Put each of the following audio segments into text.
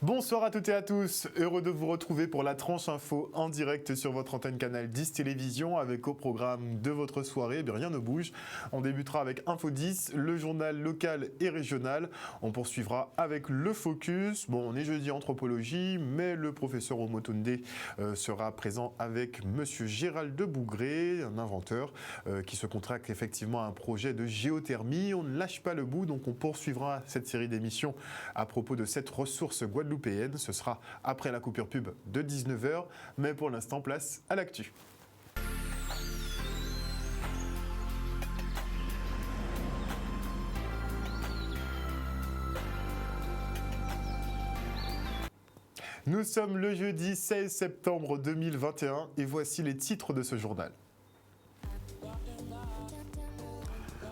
Bonsoir à toutes et à tous, heureux de vous retrouver pour la tranche info en direct sur votre antenne Canal 10 Télévision avec au programme de votre soirée, eh bien, rien ne bouge. On débutera avec Info 10, le journal local et régional. On poursuivra avec le focus. Bon, on est jeudi anthropologie, mais le professeur Omotunde sera présent avec monsieur Gérald de Bougré, un inventeur qui se contracte effectivement à un projet de géothermie. On ne lâche pas le bout, donc on poursuivra cette série d'émissions à propos de cette ressource guadeloupéenne. Ce sera après la coupure pub de 19h, mais pour l'instant, place à l'actu. Nous sommes le jeudi 16 septembre 2021 et voici les titres de ce journal.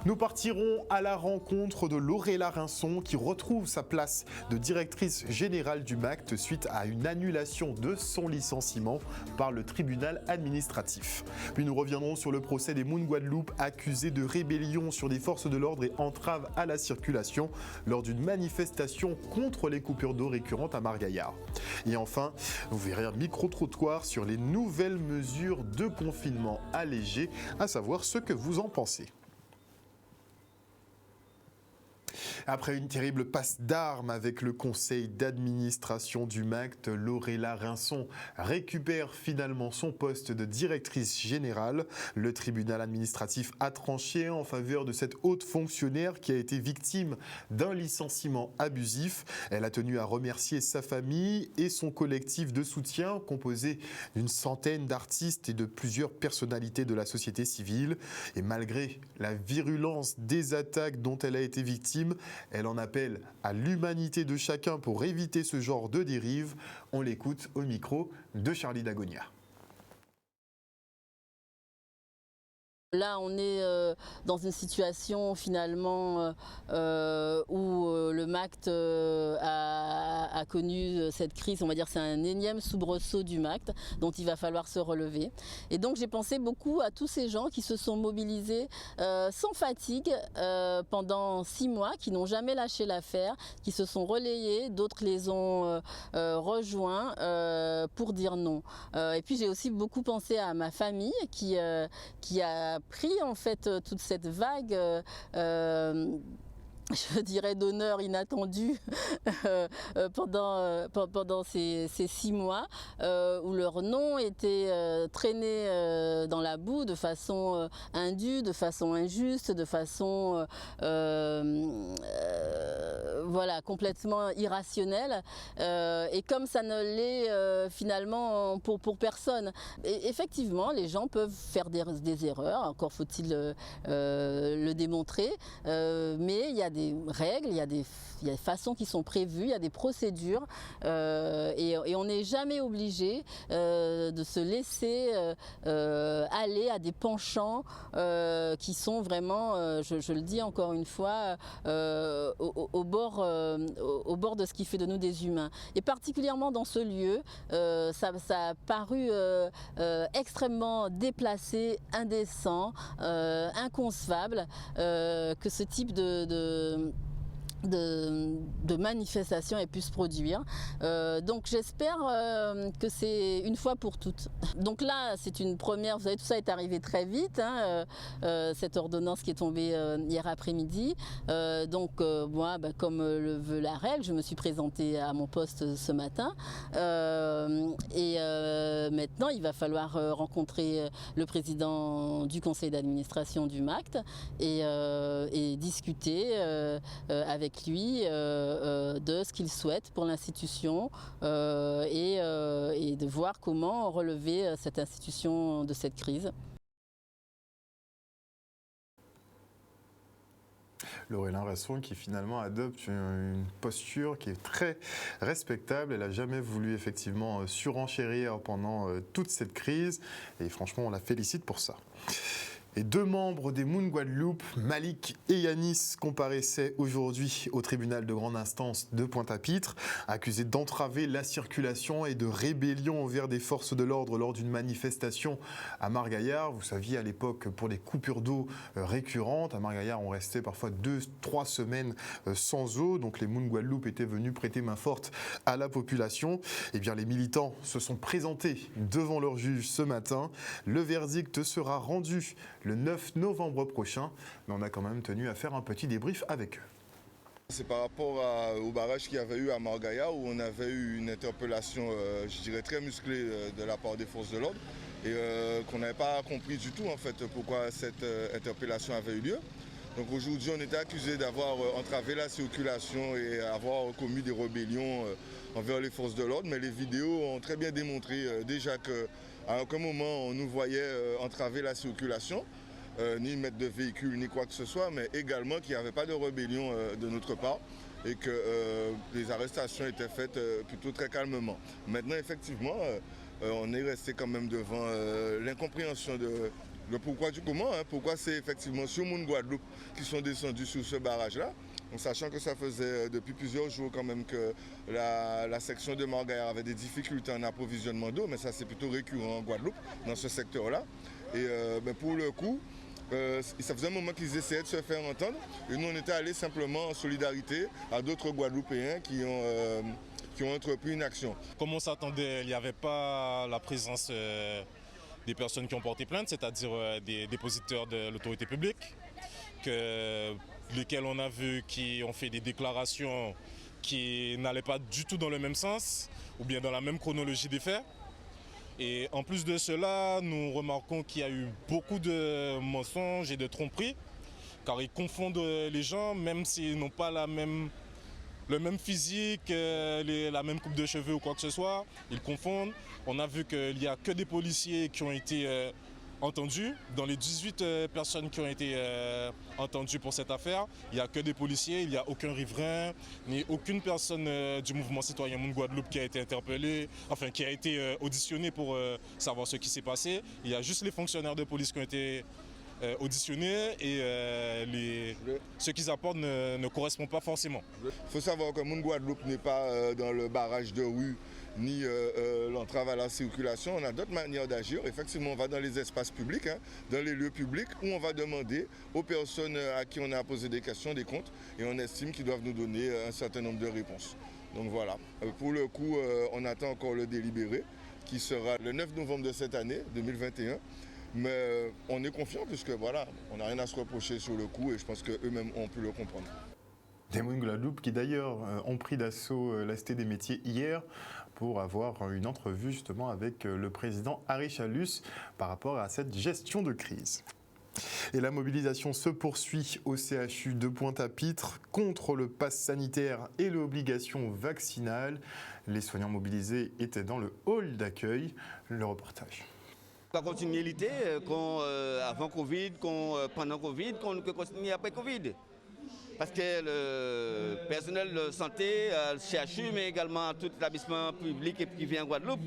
Nous partirons à la rencontre de Laurella Rinson qui retrouve sa place de directrice générale du MACT suite à une annulation de son licenciement par le tribunal administratif. Puis nous reviendrons sur le procès des Moon Guadeloupe accusés de rébellion sur des forces de l'ordre et entrave à la circulation lors d'une manifestation contre les coupures d'eau récurrentes à Margaillard. Et enfin, vous verrez un micro-trottoir sur les nouvelles mesures de confinement allégées, à savoir ce que vous en pensez. Après une terrible passe d'armes avec le conseil d'administration du MACT, Laurella Rinson récupère finalement son poste de directrice générale. Le tribunal administratif a tranché en faveur de cette haute fonctionnaire qui a été victime d'un licenciement abusif. Elle a tenu à remercier sa famille et son collectif de soutien composé d'une centaine d'artistes et de plusieurs personnalités de la société civile. Et malgré la virulence des attaques dont elle a été victime, elle en appelle à l'humanité de chacun pour éviter ce genre de dérive. On l'écoute au micro de Charlie Dagonia. Là, on est dans une situation finalement où le MACT a connu cette crise. On va dire que c'est un énième soubresaut du MACT dont il va falloir se relever. Et donc j'ai pensé beaucoup à tous ces gens qui se sont mobilisés sans fatigue pendant 6 mois, qui n'ont jamais lâché l'affaire, qui se sont relayés, d'autres les ont rejoints pour dire non. Et puis j'ai aussi beaucoup pensé à ma famille qui a pris en fait toute cette vague je dirais d'honneur inattendu pendant ces 6 mois où leur nom était traîné dans la boue de façon indue, de façon injuste, de façon voilà, complètement irrationnelle et comme ça ne l'est finalement pour personne. Et effectivement, les gens peuvent faire des erreurs, encore faut-il le démontrer, mais il y a des règles, il y a des façons qui sont prévues, il y a des procédures et on n'est jamais obligé de se laisser aller à des penchants qui sont vraiment, je le dis encore une fois, au bord de ce qui fait de nous des humains. Et particulièrement dans ce lieu, ça a paru extrêmement déplacé, indécent, inconcevable que ce type de manifestation ait pu se produire. Donc j'espère que c'est une fois pour toutes. Donc là, c'est une première, vous savez, tout ça est arrivé très vite, hein, cette ordonnance qui est tombée hier après-midi. Donc moi, comme le veut la règle, je me suis présentée à mon poste ce matin. Et maintenant, il va falloir rencontrer le président du conseil d'administration du MACT et discuter avec lui de ce qu'il souhaite pour l'institution et de voir comment relever cette institution de cette crise. Laurella Rinson qui finalement adopte une posture qui est très respectable. Elle n'a jamais voulu effectivement surenchérir pendant toute cette crise et franchement on la félicite pour ça. Et 2 membres des Moon Guadeloupe, Malik et Yanis, comparaissaient aujourd'hui au tribunal de grande instance de Pointe-à-Pitre, accusés d'entraver la circulation et de rébellion envers des forces de l'ordre lors d'une manifestation à Margaillard. Vous saviez, à l'époque, pour des coupures d'eau récurrentes, à Margaillard, on restait parfois 2-3 semaines sans eau. Donc les Moon Guadeloupe étaient venus prêter main forte à la population. Eh bien, les militants se sont présentés devant leur juge ce matin. Le verdict sera rendu le 9 novembre prochain, mais on a quand même tenu à faire un petit débrief avec eux. C'est par rapport au barrage qu'il y avait eu à Margaillard où on avait eu une interpellation, je dirais, très musclée de la part des forces de l'ordre et qu'on n'avait pas compris du tout en fait pourquoi cette interpellation avait eu lieu. Donc aujourd'hui on était accusé d'avoir entravé la circulation et avoir commis des rébellions envers les forces de l'ordre, mais les vidéos ont très bien démontré déjà qu'à aucun moment on nous voyait entraver la circulation. Ni mettre de véhicule, ni quoi que ce soit, mais également qu'il n'y avait pas de rébellion de notre part et que les arrestations étaient faites plutôt très calmement. Maintenant, effectivement, on est resté quand même devant l'incompréhension de pourquoi du comment, pourquoi c'est effectivement sur Moon Guadeloupe qui sont descendus sur ce barrage-là. En sachant que ça faisait depuis plusieurs jours quand même que la section de Margaillard avait des difficultés en approvisionnement d'eau, mais ça c'est plutôt récurrent en Guadeloupe, dans ce secteur-là. Et pour le coup, ça faisait un moment qu'ils essayaient de se faire entendre et nous on était allés simplement en solidarité à d'autres Guadeloupéens qui ont entrepris une action. Comme on s'attendait, il n'y avait pas la présence des personnes qui ont porté plainte, c'est-à-dire des dépositaires de l'autorité publique, lesquels on a vu qui ont fait des déclarations qui n'allaient pas du tout dans le même sens ou bien dans la même chronologie des faits. Et en plus de cela, nous remarquons qu'il y a eu beaucoup de mensonges et de tromperies, car ils confondent les gens, même s'ils n'ont pas le même physique, la même coupe de cheveux ou quoi que ce soit, ils confondent. On a vu qu'il n'y a que des policiers qui ont été entendus. Dans les 18 personnes qui ont été entendues pour cette affaire, il n'y a que des policiers, il n'y a aucun riverain, ni aucune personne du mouvement citoyen Moon Guadeloupe qui a été interpellée, enfin qui a été auditionnée pour savoir ce qui s'est passé. Il y a juste les fonctionnaires de police qui ont été auditionnés et ce qu'ils apportent ne correspond pas forcément. Il faut savoir que Moon Guadeloupe n'est pas dans le barrage de rue ni l'entrave à la circulation. On a d'autres manières d'agir. Effectivement, on va dans les espaces publics, dans les lieux publics, où on va demander aux personnes à qui on a posé des questions, des comptes, et on estime qu'ils doivent nous donner un certain nombre de réponses. Donc voilà. Pour le coup, on attend encore le délibéré, qui sera le 9 novembre de cette année, 2021. Mais on est confiant puisque voilà, on n'a rien à se reprocher sur le coup et je pense qu'eux-mêmes ont pu le comprendre. Des Moon Guadeloupe qui d'ailleurs ont pris d'assaut la Cité des métiers hier pour avoir une entrevue justement avec le président Harry Chalus par rapport à cette gestion de crise. Et la mobilisation se poursuit au CHU de Pointe-à-Pitre contre le pass sanitaire et l'obligation vaccinale. Les soignants mobilisés étaient dans le hall d'accueil. Le reportage. On va continuer à lutter avant Covid, pendant Covid, qu'on continue après Covid. Parce que le personnel de santé, le CHU, mais également tout établissement public et privé en Guadeloupe,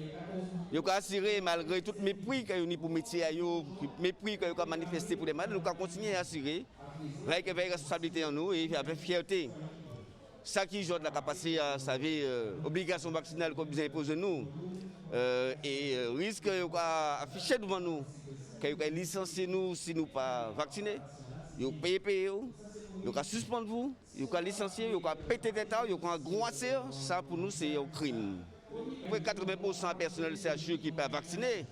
il faut assurer, malgré tout le mépris qu'il y a pour le métier, le mépris qu'il y a manifesté pour les malades, nous allons continuer à assurer avec responsabilité en nous et avec fierté. Ça qui joue de la capacité à savoir obligation vaccinale qu'on nous impose nous et risque affiché devant nous, qu'il licencier nous si nous pas vaccinés, ils payer, ils suspendre vous, ils licencier, ils péter des tas, ils groisser, ça pour nous c'est un crime. 80% personnel CHU qui n'est pas vacciné.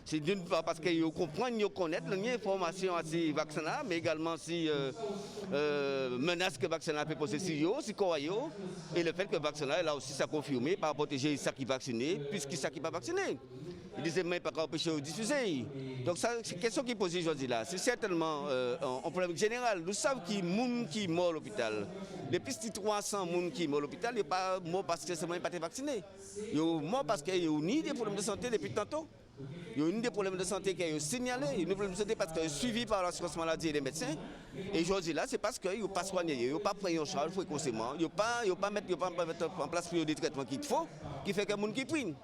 C'est d'une part parce qu'ils comprennent, ils connaissent l'information à ces vaccins, mais également si menace que le vaccin peut poser sur eux, si quoi, et le fait que le vaccin là aussi ça confirmé par protéger ceux qui sont vaccinés, puisque ceux qui ne sont pas vaccinés. Ils disaient même pas empêcher de diffuser. Donc ça, c'est une question qui est posée aujourd'hui là. C'est certainement un problème général. Nous savons qu'il y a des gens qui meurent à l'hôpital. Les petits 300 personnes qui meurent à l'hôpital, ils ne sont pas morts parce que seulement ils n'ont pas été vaccinés. Ils sont morts parce qu'il y a eu des problèmes de santé depuis tantôt. Il y a eu des problèmes de santé qui ont signalés. Il y a eu des problèmes de santé parce qu'ils sont suivis par l'assurance maladie et les médecins. Et aujourd'hui là, c'est parce qu'ils n'ont pas soigné, ils n'ont pas pris en charge fréquemment. Ils n'ont pas mis en place des traitements qu'il faut, qui fait que les gens qui prennent.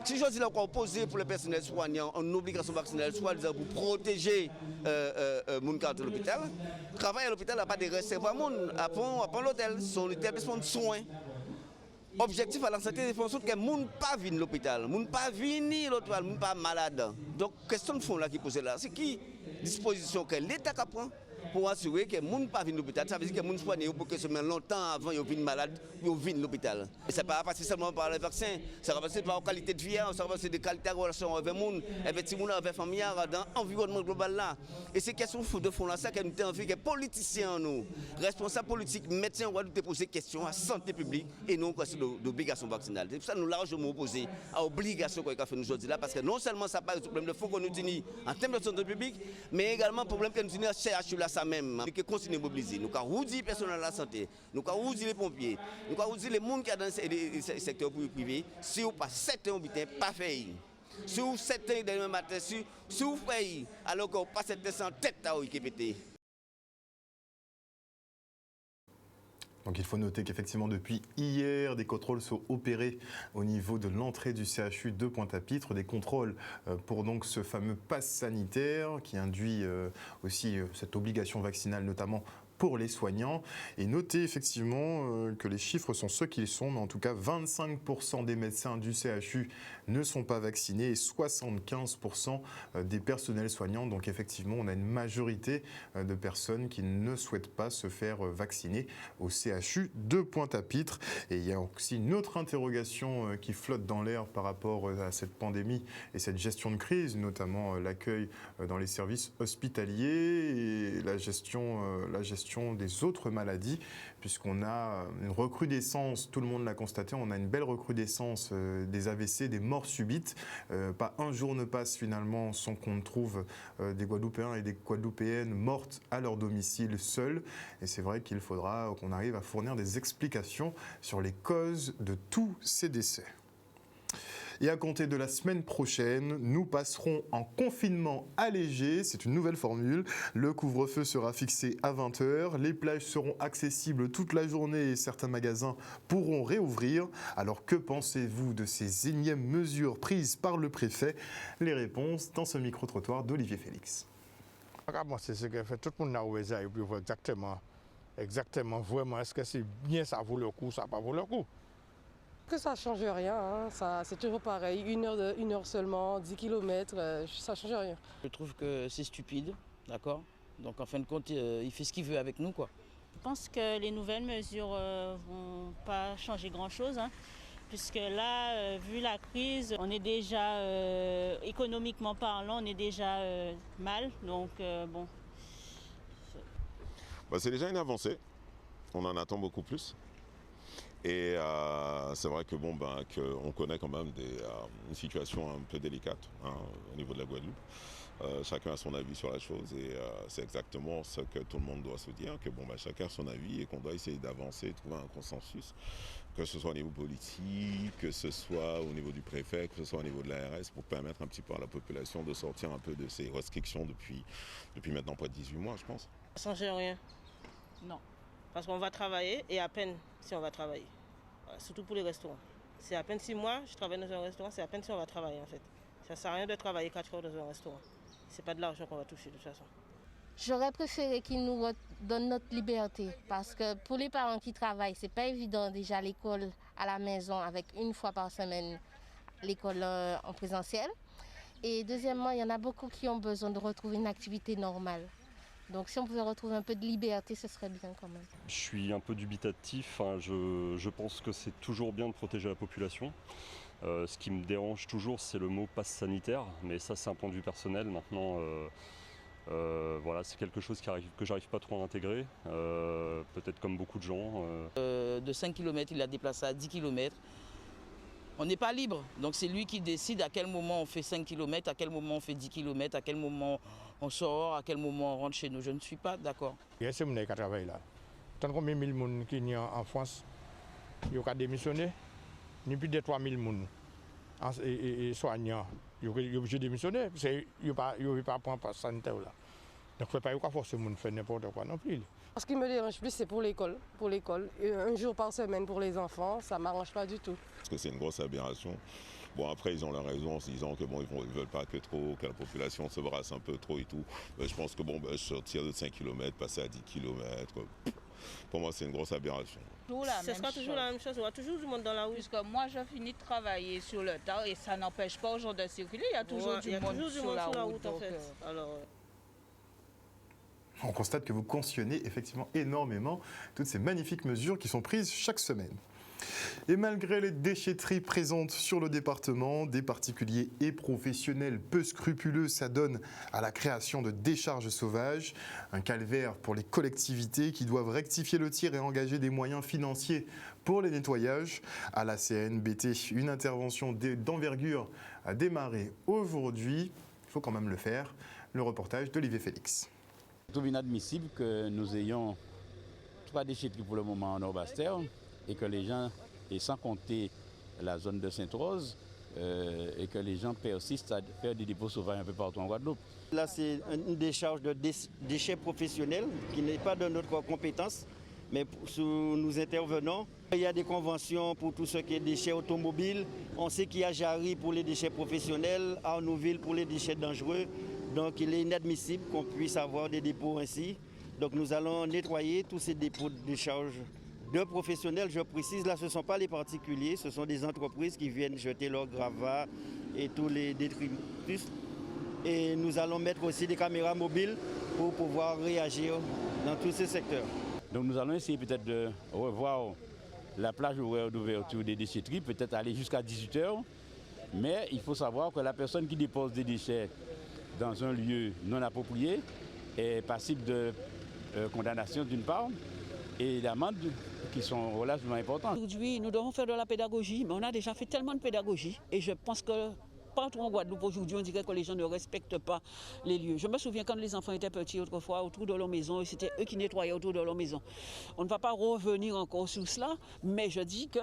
Si je dis là qu'on posé pour le personnel soignant en obligation vaccinale, soit pour protéger mon cadre de l'hôpital, travailler à l'hôpital n'a pas de recevoir mon après l'hôtel, son établissement de soins. Objectif à la santé, c'est de faire en sorte que les gens ne pas venir à l'hôpital, les gens ne pas venir à l'hôpital, les gens ne pas malades. Donc, question de fond là qui pose là, c'est qui disposition que l'État prend pour assurer que les gens ne pas venir à l'hôpital. Ça veut dire que les gens soignés pour que semaine longtemps avant ils viennent malades, ils viennent à l'hôpital. Et ça ne va pas passer seulement par le vaccin, ça va passer par la qualité de vie, ça va passer de qualité de relation avec les gens, avec les gens, avec les familles, dans l'environnement global là. Et c'est question de fond là, ça que nous avons envie que les politiciens, nous, responsables politiques, médecins, doivent nous poser des questions à la santé publique et non d'obligation vaccinale. C'est pour ça que nous largement opposés à l'obligation qu'on a fait nous aujourd'hui là, parce que non seulement ça parle du problème de fond qu'on nous dit en termes de santé publique, mais également le problème que nous dit à CHU là, ça même, que continuer à mobiliser. Nous avons dit les personnels de la santé, nous avons dit les pompiers, nous avons dit les gens qui sont dans le secteur privé, si vous pas 7 ans, pas fait. Si vous 7 ans demain matin, si vous faites, alors que vous passez 7 ans en tête à qui pété. Donc il faut noter qu'effectivement depuis hier, des contrôles sont opérés au niveau de l'entrée du CHU de Pointe-à-Pitre, des contrôles pour donc ce fameux pass sanitaire qui induit aussi cette obligation vaccinale notamment pour les soignants. Et notez effectivement que les chiffres sont ceux qu'ils sont, mais en tout cas 25% des médecins du CHU ne sont pas vaccinés et 75% des personnels soignants. Donc effectivement, on a une majorité de personnes qui ne souhaitent pas se faire vacciner au CHU de Pointe-à-Pitre. Et il y a aussi une autre interrogation qui flotte dans l'air par rapport à cette pandémie et cette gestion de crise, notamment l'accueil dans les services hospitaliers et la gestion des autres maladies, puisqu'on a une recrudescence, tout le monde l'a constaté, on a une belle recrudescence des AVC, des morts subites. Pas un jour ne passe finalement sans qu'on trouve des Guadeloupéens et des Guadeloupéennes mortes à leur domicile seuls. Et c'est vrai qu'il faudra qu'on arrive à fournir des explications sur les causes de tous ces décès. Et à compter de la semaine prochaine, nous passerons en confinement allégé. C'est une nouvelle formule. Le couvre-feu sera fixé à 20h. Les plages seront accessibles toute la journée et certains magasins pourront réouvrir. Alors que pensez-vous de ces énièmes mesures prises par le préfet? Les réponses dans ce micro-trottoir d'Olivier Félix. C'est ce que fait tout le monde a ouvert et puis voir exactement vraiment est-ce que c'est bien ça vaut le coup, ça n'a pas vaut le coup. Que ça ne change rien, hein. C'est toujours pareil, une heure seulement, 10 km, ça ne change rien. Je trouve que c'est stupide, d'accord. Donc en fin de compte, il fait ce qu'il veut avec nous, quoi. Je pense que les nouvelles mesures ne vont pas changer grand-chose, hein, puisque là, vu la crise, on est déjà, économiquement parlant, on est déjà mal, donc bon. C'est déjà une avancée, on en attend beaucoup plus. Et c'est vrai que qu'on connaît quand même une situation un peu délicate au niveau de la Guadeloupe. Chacun a son avis sur la chose et c'est exactement ce que tout le monde doit se dire, que chacun a son avis et qu'on doit essayer d'avancer, trouver un consensus, que ce soit au niveau politique, que ce soit au niveau du préfet, que ce soit au niveau de l'ARS, pour permettre un petit peu à la population de sortir un peu de ces restrictions depuis maintenant près de 18 mois, je pense. Ça ne change rien. Non. Parce qu'on va travailler et à peine si on va travailler. Surtout pour les restaurants. C'est à peine 6 mois, je travaille dans un restaurant, c'est à peine si on va travailler en fait. Ça ne sert à rien de travailler 4 heures dans un restaurant. C'est pas de l'argent qu'on va toucher de toute façon. J'aurais préféré qu'ils nous donnent notre liberté parce que pour les parents qui travaillent, c'est pas évident déjà l'école à la maison avec une fois par semaine l'école en présentiel. Et deuxièmement, il y en a beaucoup qui ont besoin de retrouver une activité normale. Donc si on pouvait retrouver un peu de liberté, ce serait bien quand même. Je suis un peu dubitatif, je pense que c'est toujours bien de protéger la population. Ce qui me dérange toujours, c'est le mot passe sanitaire, mais ça c'est un point de vue personnel. Maintenant, c'est quelque chose que j'arrive pas trop à intégrer, peut-être comme beaucoup de gens. De 5 km, il a déplacé à 10 km. On n'est pas libre, donc c'est lui qui décide à quel moment on fait 5 km, à quel moment on fait 10 km, à quel moment on sort, à quel moment on rentre chez nous. Je ne suis pas d'accord. Il y a ces gens qui travaillent là. Tant combien de personnes qui sont en France, ils ont démissionné, ni plus de 3000 personnes et soignants. Ils ont obligé de démissionner, parce qu'ils n'ont pas prendre passe sanitaire là. Donc il ne faut pas forcer les gens à faire n'importe quoi non plus. Ce qui me dérange plus, c'est pour l'école. Un jour par semaine pour les enfants, ça ne m'arrange pas du tout. Parce que c'est une grosse aberration Bon, après, ils ont la raison en se disant que bon, ils veulent pas que la population se brasse un peu trop et tout. Mais je pense que bon, sortir de 5 km, passer à 10 km, pour moi, c'est une grosse aberration. Ce sera toujours la même chose, il y aura toujours du monde dans la rue. Puisque moi, je finis de travailler sur le tard et ça n'empêche pas aux gens de circuler. Il y a toujours du monde sur la route. En fait. Alors, on constate que vous cautionnez effectivement énormément toutes ces magnifiques mesures qui sont prises chaque semaine. Et malgré les déchetteries présentes sur le département, des particuliers et professionnels peu scrupuleux s'adonnent à la création de décharges sauvages. Un calvaire pour les collectivités qui doivent rectifier le tir et engager des moyens financiers pour les nettoyages. À la CNBT, une intervention d'envergure a démarré aujourd'hui. Il faut quand même le faire. Le reportage d'Olivier Félix. Je trouve inadmissible que nous ayons 3 déchetteries pour le moment en Nord-Bastère et que les gens, et sans compter la zone de Sainte-Rose, et que les gens persistent à faire des dépôts sauvages un peu partout en Guadeloupe. Là, c'est une décharge de déchets professionnels qui n'est pas de notre compétence, mais nous intervenons. Il y a des conventions pour tout ce qui est déchets automobiles. On sait qu'il y a Jarry pour les déchets professionnels, Arnouville pour les déchets dangereux. Donc il est inadmissible qu'on puisse avoir des dépôts ainsi. Donc nous allons nettoyer tous ces dépôts de décharge de professionnels. Je précise, là ce ne sont pas les particuliers, ce sont des entreprises qui viennent jeter leurs gravats et tous les détritus. Et nous allons mettre aussi des caméras mobiles pour pouvoir réagir dans tous ces secteurs. Donc nous allons essayer peut-être de revoir la plage horaire d'ouverture des déchetteries, peut-être aller jusqu'à 18h. Mais il faut savoir que la personne qui dépose des déchets dans un lieu non approprié est passible de condamnation d'une part et d'amendes qui sont relativement importantes. Aujourd'hui, nous devons faire de la pédagogie, mais on a déjà fait tellement de pédagogie et je pense que partout en Guadeloupe aujourd'hui, on dirait que les gens ne respectent pas les lieux. Je me souviens quand les enfants étaient petits autrefois autour de leur maison, c'était eux qui nettoyaient autour de leur maison. On ne va pas revenir encore sur cela, mais je dis que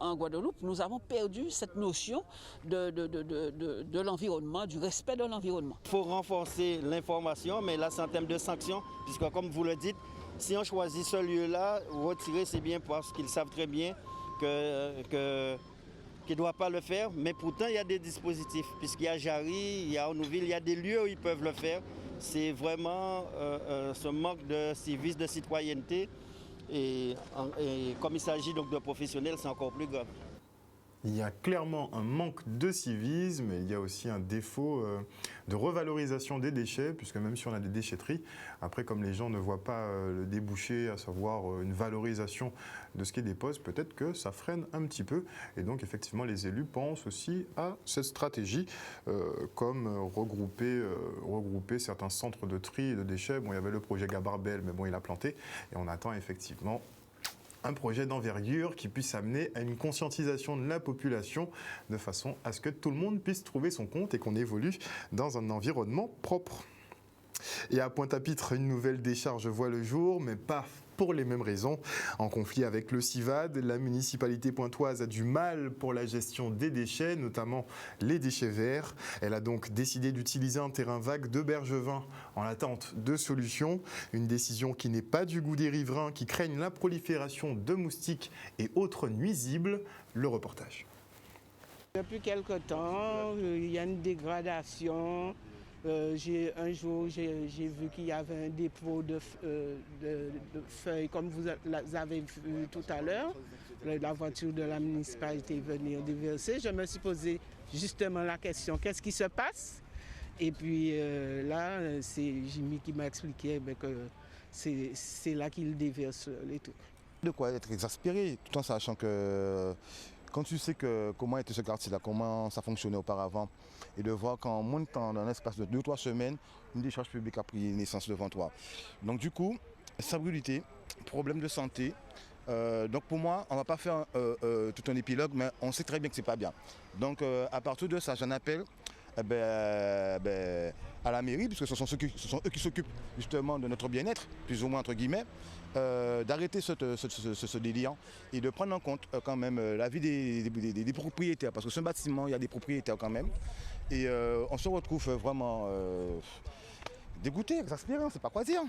en Guadeloupe, nous avons perdu cette notion de l'environnement, du respect de l'environnement. Il faut renforcer l'information, mais là c'est en termes de sanctions, puisque comme vous le dites, si on choisit ce lieu-là, retirer c'est bien parce qu'ils savent très bien qu'ils ne doivent pas le faire, mais pourtant il y a des dispositifs, puisqu'il y a Jarry, il y a Arnouville, il y a des lieux où ils peuvent le faire. C'est vraiment ce manque de civisme, de citoyenneté. Et comme il s'agit donc de professionnels, c'est encore plus grave. Il y a clairement un manque de civisme et il y a aussi un défaut de revalorisation des déchets, puisque même si on a des déchetteries, après comme les gens ne voient pas le débouché, à savoir une valorisation de ce qu'ils déposent, peut-être que ça freine un petit peu. Et donc effectivement les élus pensent aussi à cette stratégie, comme regrouper certains centres de tri et de déchets. Bon, il y avait le projet Gabarbel, mais bon, il a planté. Et on attend effectivement un projet d'envergure qui puisse amener à une conscientisation de la population de façon à ce que tout le monde puisse trouver son compte et qu'on évolue dans un environnement propre. Et à Pointe-à-Pitre, une nouvelle décharge voit le jour, mais pas pour les mêmes raisons. En conflit avec le CIVAD, la municipalité pointoise a du mal pour la gestion des déchets, notamment les déchets verts. Elle a donc décidé d'utiliser un terrain vague de Bergevin en attente de solutions. Une décision qui n'est pas du goût des riverains qui craignent la prolifération de moustiques et autres nuisibles. Le reportage. Depuis quelque temps, il y a une dégradation. Un jour, j'ai vu qu'il y avait un dépôt de feuilles, comme vous avez vu tout à l'heure. La voiture de la municipalité venir déverser. Je me suis posé justement la question, qu'est-ce qui se passe? Et puis là, c'est Jimmy qui m'a expliqué que c'est là qu'il déverse les trucs. De quoi être exaspéré, tout en sachant que quand tu sais comment était ce quartier-là, comment ça fonctionnait auparavant, et de voir qu'en moins de temps, dans l'espace de 2-3 semaines, une décharge publique a pris naissance devant toi. Donc du coup, salubrité, problème de santé. Donc pour moi, on ne va pas faire tout un épilogue, mais on sait très bien que ce n'est pas bien. Donc à partir de ça, j'en appelle à la mairie, puisque ce sont eux qui s'occupent justement de notre bien-être, plus ou moins entre guillemets, d'arrêter ce délire et de prendre en compte quand même l'avis des propriétaires, parce que ce bâtiment, il y a des propriétaires quand même, et on se retrouve vraiment dégoûté, exaspéré, on ne sait pas quoi dire.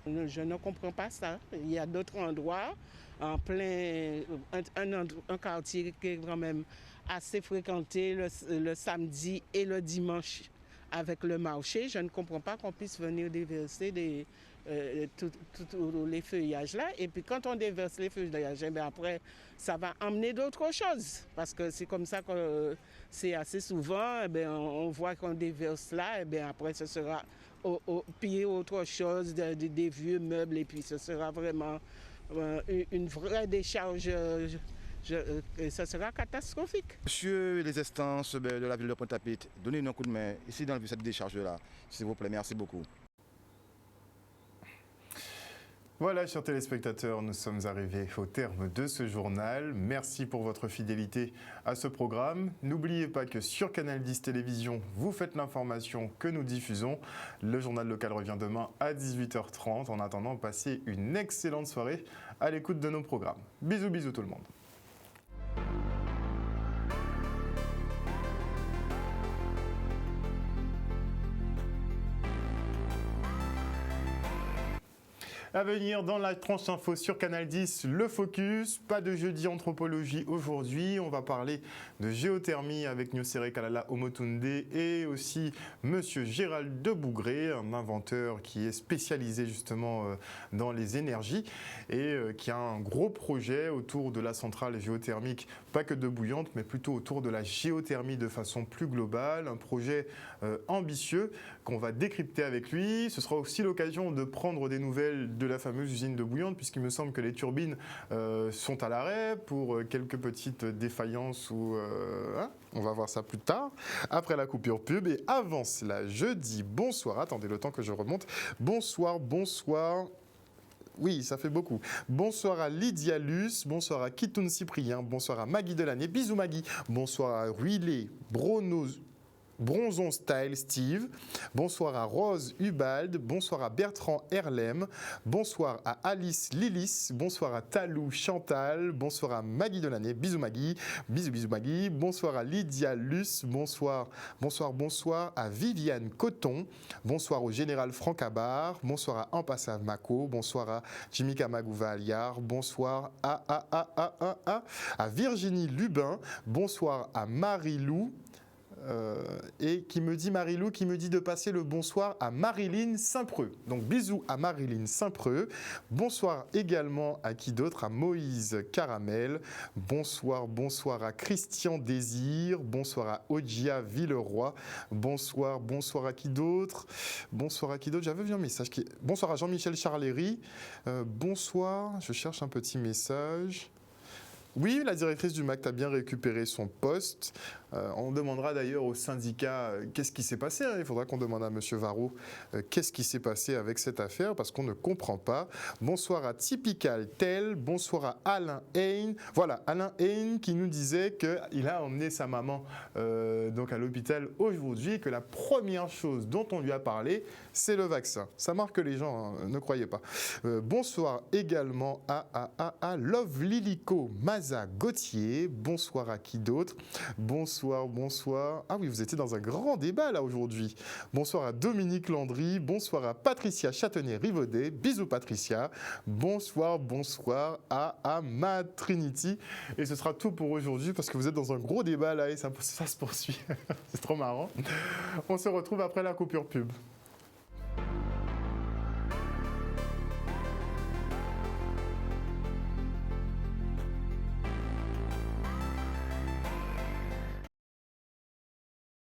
Je ne comprends pas ça. Il y a d'autres endroits, en plein un quartier qui est quand même assez fréquenté le samedi et le dimanche avec le marché. Je ne comprends pas qu'on puisse venir déverser tous les feuillages là. Et puis quand on déverse les feuillages, eh bien après, ça va emmener d'autres choses. Parce que c'est comme ça que c'est assez souvent, eh bien, on voit qu'on déverse là, et bien après ce sera piller autre chose, des vieux meubles, et puis ce sera vraiment une vraie décharge. Ça sera catastrophique. Monsieur les instances de la ville de Pointe-à-Pitre, donnez-nous un coup de main ici dans cette décharge-là, s'il vous plaît. Merci beaucoup. Voilà, chers téléspectateurs, nous sommes arrivés au terme de ce journal. Merci pour votre fidélité à ce programme. N'oubliez pas que sur Canal 10 Télévision, vous faites l'information que nous diffusons. Le journal local revient demain à 18h30. En attendant, passez une excellente soirée à l'écoute de nos programmes. Bisous, bisous tout le monde. À venir dans la tranche info sur Canal 10, le focus. Pas de jeudi anthropologie aujourd'hui. On va parler de géothermie avec Nyosere Kalala Omotunde et aussi Monsieur Gérald de Bougré, un inventeur qui est spécialisé justement dans les énergies et qui a un gros projet autour de la centrale géothermique, pas que de bouillante, mais plutôt autour de la géothermie de façon plus globale. Un projet ambitieux qu'on va décrypter avec lui. Ce sera aussi l'occasion de prendre des nouvelles de la fameuse usine de bouillante, puisqu'il me semble que les turbines sont à l'arrêt pour quelques petites défaillances ou on va voir ça plus tard, après la coupure pub. Et avant cela, je dis bonsoir, attendez le temps que je remonte, bonsoir. Oui, ça fait beaucoup. Bonsoir à Lydia Luce, bonsoir à Kitoun Cyprien, bonsoir à Maggie Delannay, bisous Maggie, bonsoir à Ruilé Bronzon Style Steve, bonsoir à Rose Hubald, bonsoir à Bertrand Herlem, bonsoir à Alice Lilis, bonsoir à Talou Chantal, bonsoir à Maggie Delannay, bisous Maggie, bisous Maggie, bonsoir à Lydia Luce, bonsoir à Viviane Coton, bonsoir au général Franck Abar, bonsoir à Ampassa Mako, bonsoir à Jimmy Kamagouva Aliar, bonsoir à Virginie Lubin, bonsoir à Marie-Lou, et Marie-Lou qui me dit de passer le bonsoir à Marilyn Saint-Preux. Donc bisous à Marilyn Saint-Preux. Bonsoir également à qui d'autre? À Moïse Caramel. Bonsoir à Christian Désir. Bonsoir à Odia Villeroy. Bonsoir à qui d'autre? J'avais vu un message bonsoir à Jean-Michel Charléry. Bonsoir, je cherche un petit message. Oui, la directrice du MACT a bien récupéré son poste. On demandera d'ailleurs au syndicat qu'est-ce qui s'est passé. Il faudra qu'on demande à M. Varro qu'est-ce qui s'est passé avec cette affaire parce qu'on ne comprend pas. Bonsoir à Typical Tel, bonsoir à Alain Hain. Voilà, Alain Hain qui nous disait qu'il a emmené sa maman donc à l'hôpital aujourd'hui et que la première chose dont on lui a parlé, c'est le vaccin. Ça marque que les gens ne croyaient pas. Bonsoir également à Love Lilico Maza Gauthier. Bonsoir à qui d'autre? Bonsoir. Ah oui, vous étiez dans un grand débat là aujourd'hui. Bonsoir à Dominique Landry. Bonsoir à Patricia Châtenay-Rivaudet. Bisous Patricia. Bonsoir à Ma Trinity. Et ce sera tout pour aujourd'hui parce que vous êtes dans un gros débat là et ça se poursuit. C'est trop marrant. On se retrouve après la coupure pub.